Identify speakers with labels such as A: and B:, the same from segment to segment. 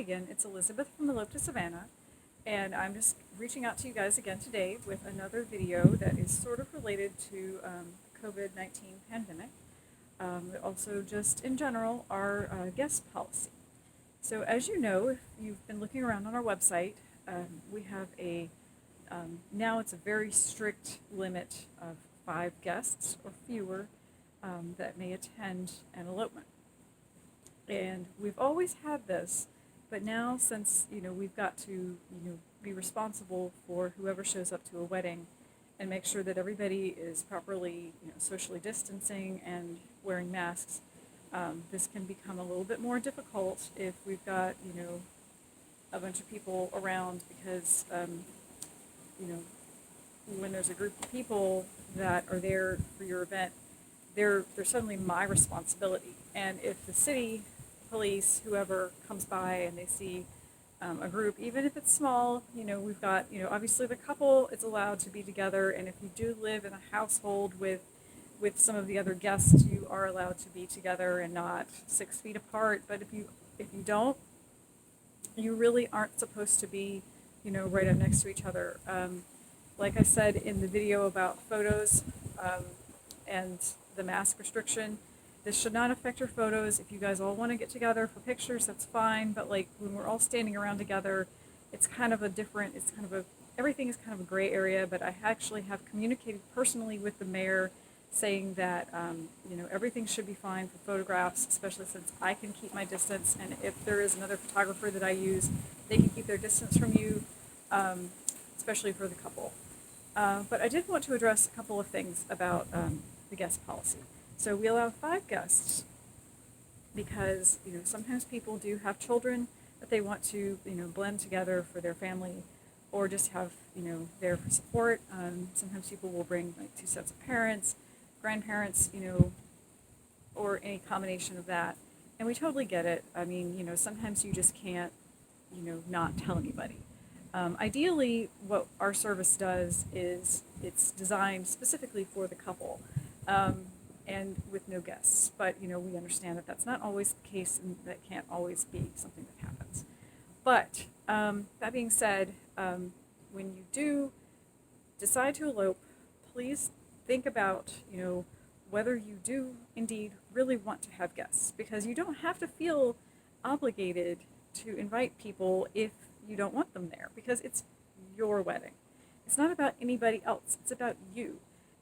A: again, it's Elizabeth from Elope to Savannah, and I'm just reaching out to you guys again today with another video that is sort of related to COVID-19 pandemic. Also, just in general, our guest policy. So, as you know, if you've been looking around on our website, we have now it's a very strict limit of 5 guests or fewer that may attend an elopement. And we've always had this, but now since we've got to be responsible for whoever shows up to a wedding, and make sure that everybody is properly socially distancing and wearing masks. This can become a little bit more difficult if we've got a bunch of people around because when there's a group of people that are there for your event, they're suddenly my responsibility. And if the city police, whoever comes by and they see a group, even if it's small, we've got, obviously the couple is allowed to be together. And if you do live in a household with some of the other guests, you are allowed to be together and not 6 feet apart. But if you don't, you really aren't supposed to be, right up next to each other. Like I said in the video about photos and the mask restriction, this should not affect your photos. If you guys all want to get together for pictures, that's fine. But like when we're all standing around together, it's kind of everything is kind of a gray area. But I actually have communicated personally with the mayor saying that, everything should be fine for photographs, especially since I can keep my distance. And if there is another photographer that I use, they can keep their distance from you, especially for the couple. But I did want to address a couple of things about the guest policy. So we allow 5 guests because, sometimes people do have children that they want to, blend together for their family or just have, there for support. Sometimes people will bring like 2 sets of parents, grandparents, or any combination of that. And we totally get it. I mean, sometimes you just can't, not tell anybody. Ideally, what our service does is it's designed specifically for the couple. And with no guests. But, we understand that that's not always the case, and that can't always be something that happens. But that being said, when you do decide to elope, please think about, whether you do indeed really want to have guests, because you don't have to feel obligated to invite people if you don't want them there, because it's your wedding. It's not about anybody else. It's about you.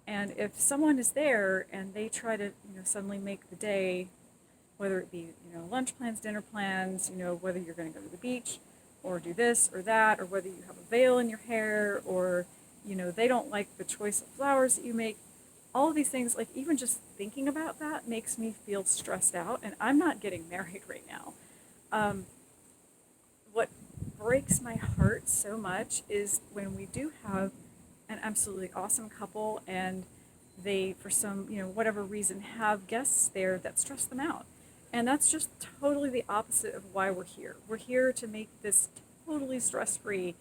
A: And if someone is there and they try to, suddenly make the day, whether it be, lunch plans, dinner plans, whether you're going to go to the beach or do this or that, or whether you have a veil in your hair, or, they don't like the choice of flowers that you make, all of these things, like even just thinking about that makes me feel stressed out. And I'm not getting married right now. What breaks my heart so much is when we do have an absolutely awesome couple and they, for some, whatever reason, have guests there that stress them out. And that's just totally the opposite of why we're here. We're here to make this totally stress-free.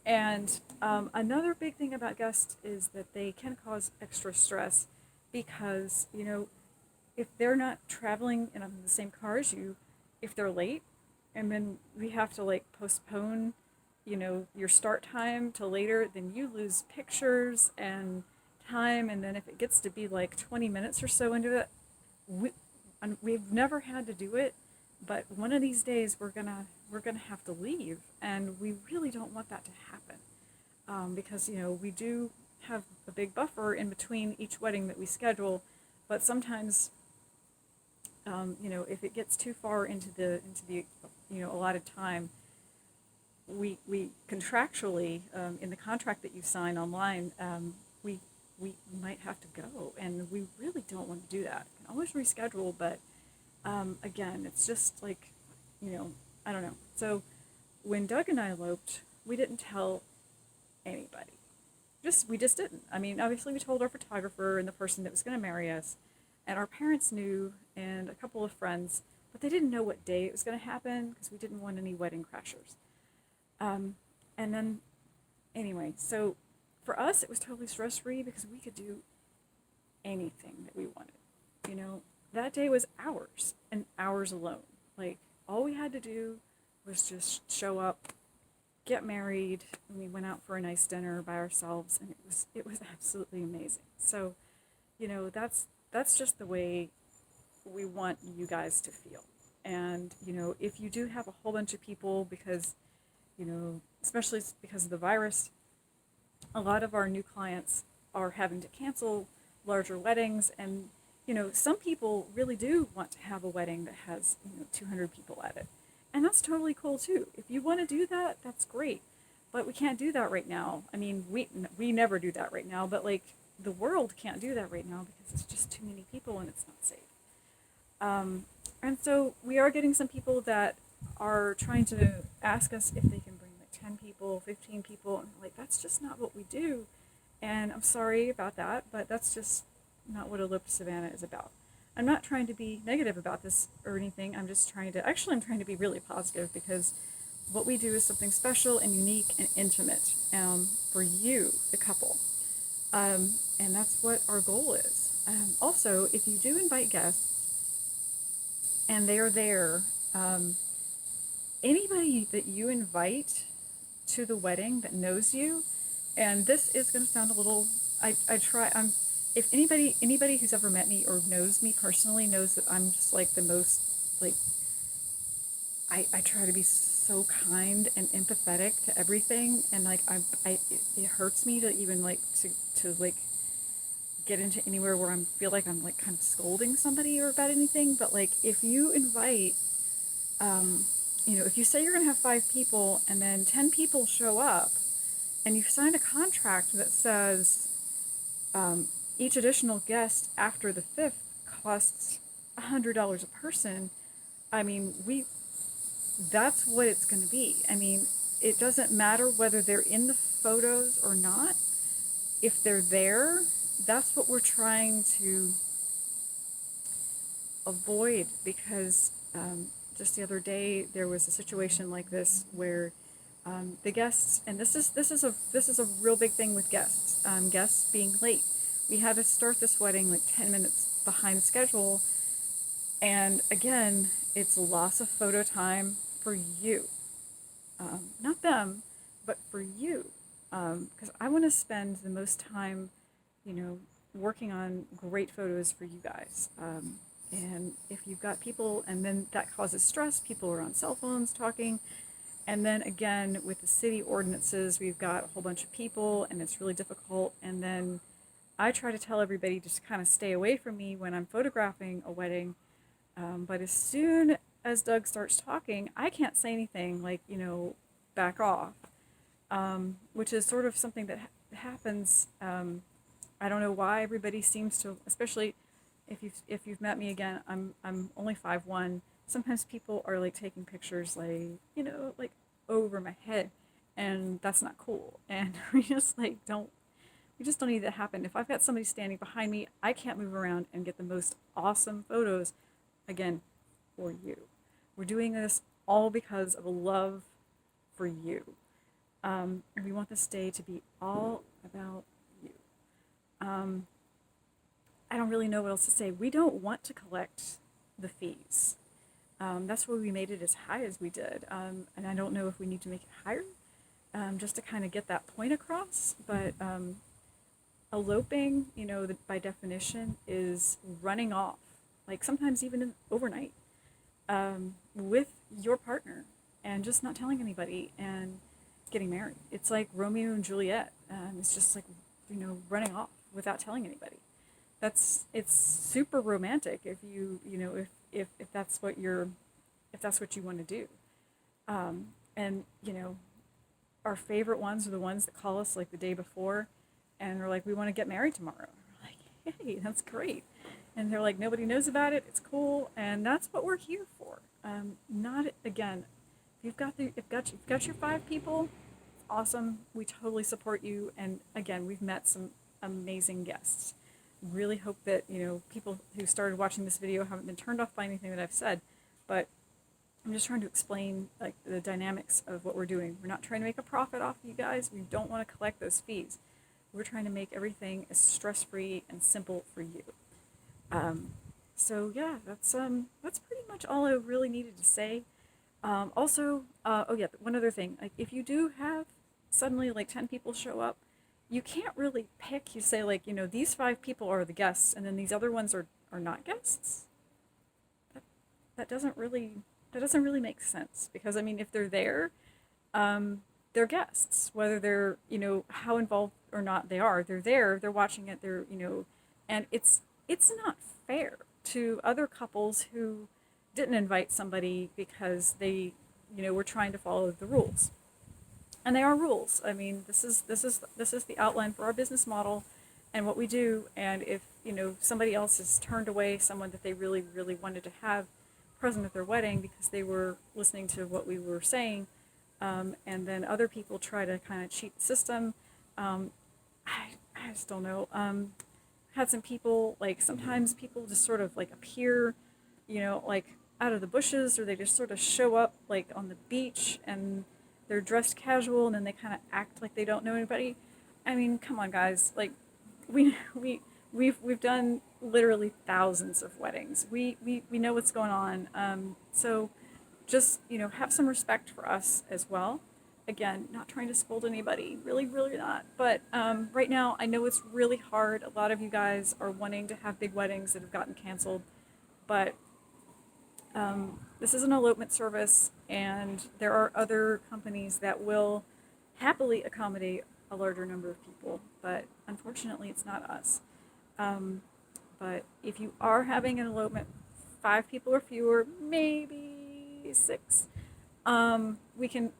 A: And another big thing about guests is that they can cause extra stress because, if they're not traveling in the same car as you, if they're late, and then we have to like postpone your start time till later, then you lose pictures and time. And then if it gets to be like 20 minutes or so into it, we've never had to do it, but one of these days we're gonna have to leave, and we really don't want that to happen, because we do have a big buffer in between each wedding that we schedule, but sometimes if it gets too far into the allotted time, we contractually, in the contract that you sign online, we might have to go, and we really don't want to do that. You can always reschedule, but again, it's just like, I don't know. So when Doug and I eloped, we didn't tell anybody. We just didn't. I mean, obviously we told our photographer and the person that was going to marry us, and our parents knew, and a couple of friends, but they didn't know what day it was going to happen because we didn't want any wedding crashers. And then, anyway, so for us, it was totally stress-free because we could do anything that we wanted. That day was ours, and ours alone. Like, all we had to do was just show up, get married, and we went out for a nice dinner by ourselves, and it was absolutely amazing. So, that's just the way we want you guys to feel. And, if you do have a whole bunch of people, because, especially because of the virus, a lot of our new clients are having to cancel larger weddings. And, some people really do want to have a wedding that has, 200 people at it. And that's totally cool too. If you want to do that, that's great. But we can't do that right now. I mean, we never do that right now, but like the world can't do that right now because it's just too many people and it's not safe. And so we are getting some people that are trying to ask us if they can bring like 10 people, 15 people, and we're like, that's just not what we do. And I'm sorry about that, but that's just not what Elope Savannah is about. I'm not trying to be negative about this or anything. I'm trying to be really positive, because what we do is something special and unique and intimate, for you, the couple. And that's what our goal is. Also, if you do invite guests and they are there, anybody that you invite to the wedding that knows you, and this is going to sound a little, if anybody who's ever met me or knows me personally knows that I'm just like the most, like, I try to be so kind and empathetic to everything, and like it hurts me to even like to like get into anywhere where I feel like I'm like kind of scolding somebody or about anything. But like, if you invite, if you say you're gonna have 5 people and then 10 people show up, and you've signed a contract that says each additional guest after the 5th costs $100 a person, I mean, that's what it's going to be. I mean, it doesn't matter whether they're in the photos or not. If they're there, that's what we're trying to avoid, because just the other day there was a situation like this where the guests, and this is a real big thing with guests, guests being late. We had to start this wedding like 10 minutes behind schedule, and again, it's loss of photo time for you, not them, but for you, because I want to spend the most time, working on great photos for you guys. And if you've got people, and then that causes stress, people are on cell phones talking. And then again, with the city ordinances, we've got a whole bunch of people and it's really difficult. And then I try to tell everybody to just kind of stay away from me when I'm photographing a wedding. But as soon as Doug starts talking, I can't say anything like, back off, which is sort of something that happens. I don't know why everybody seems to, especially if you've met me again, I'm only 5'1". Sometimes people are like taking pictures like, like over my head, and that's not cool. And we just don't need that to happen. If I've got somebody standing behind me, I can't move around and get the most awesome photos, again, for you. We're doing this all because of a love for you. And we want this day to be all about you. I don't really know what else to say. We don't want to collect the fees. That's why we made it as high as we did. And I don't know if we need to make it higher, just to kind of get that point across. But eloping, by definition, is running off, like sometimes even overnight, with your partner, and just not telling anybody and getting married. It's like Romeo and Juliet. It's just like, running off without telling anybody. It's super romantic if if that's what you want to do. And our favorite ones are the ones that call us like the day before and they're like, we want to get married tomorrow. We're like, hey, that's great. And they're like, nobody knows about it, it's cool, and that's what we're here for. Not again, if you've got your 5 people, awesome. We totally support you. And again, we've met some amazing guests. Really hope that people who started watching this video haven't been turned off by anything that I've said, but I'm just trying to explain like the dynamics of what we're doing. We're not trying to make a profit off of you guys. We don't want to collect those fees. We're trying to make everything as stress-free and simple for you. So yeah, that's pretty much all I really needed to say. Oh yeah, one other thing. Like, if you do have suddenly like 10 people show up, you can't really pick. You say, like, these 5 people are the guests, and then these other ones are not guests. That, that doesn't really that doesn't really make sense, because I mean, if they're there, they're guests, whether they're, how involved or not they are. They're there. They're watching it. And it's not fair to other couples who didn't invite somebody because they, were trying to follow the rules. And they are rules. I mean, this is the outline for our business model and what we do. And if, somebody else has turned away someone that they really, really wanted to have present at their wedding because they were listening to what we were saying, and then other people try to kind of cheat the system. I just don't know. Had some people, like, sometimes people just sort of like appear, like out of the bushes, or they just sort of show up like on the beach and they're dressed casual, and then they kind of act like they don't know anybody. I mean, come on, guys. Like, we we we've done literally thousands of weddings. We know what's going on. So just, have some respect for us as well. Again, not trying to scold anybody, really, really not. But right now, I know it's really hard. A lot of you guys are wanting to have big weddings that have gotten canceled, but this is an elopement service, and there are other companies that will happily accommodate a larger number of people, but unfortunately, it's not us. Um, but if you are having an elopement, 5 people or fewer, maybe 6, we can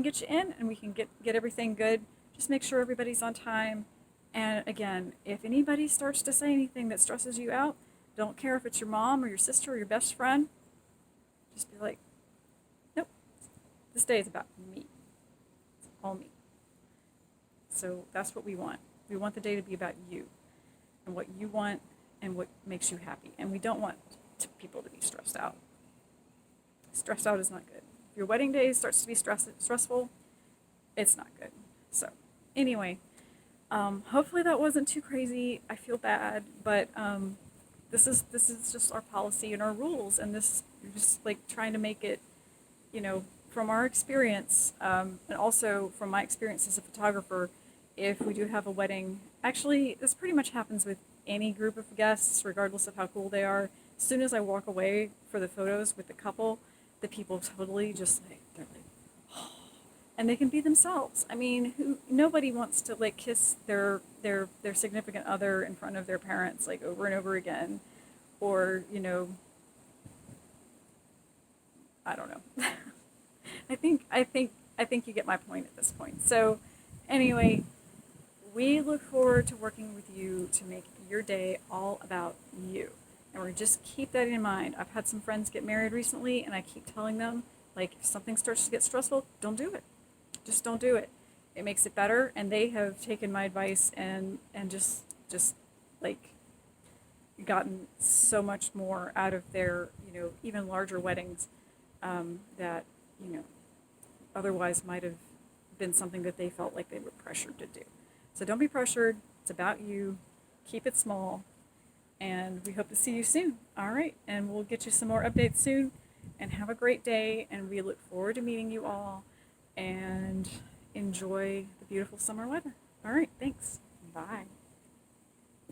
A: get you in, and we can get everything good. Just make sure everybody's on time. And again, if anybody starts to say anything that stresses you out, don't care if it's your mom or your sister or your best friend. Just be like, nope, this day is about me. It's all me. So that's what we want. We want the day to be about you and what you want and what makes you happy. And we don't want people to be stressed out. Stressed out is not good. If your wedding day starts to be stressful, it's not good. So anyway, hopefully that wasn't too crazy. I feel bad, but this is just our policy and our rules, and this, you're just like trying to make it, from our experience, and also from my experience as a photographer. If we do have a wedding, actually, this pretty much happens with any group of guests, regardless of how cool they are. As soon as I walk away for the photos with the couple, the people totally just like, they're like, and they can be themselves. I mean, nobody wants to like kiss their significant other in front of their parents like over and over again, or I don't know. I think you get my point at this point. So anyway, we look forward to working with you to make your day all about you. And we're just keep that in mind. I've had some friends get married recently, and I keep telling them, like, if something starts to get stressful, don't do it. Just don't do it. It makes it better, and they have taken my advice and just like gotten so much more out of their, even larger weddings, that, you know, otherwise might have been something that they felt like they were pressured to do. So don't be pressured. It's about you. Keep it small. And we hope to see you soon. All right. And we'll get you some more updates soon. And have a great day. And we look forward to meeting you all. And enjoy the beautiful summer weather. All right. Thanks. Bye.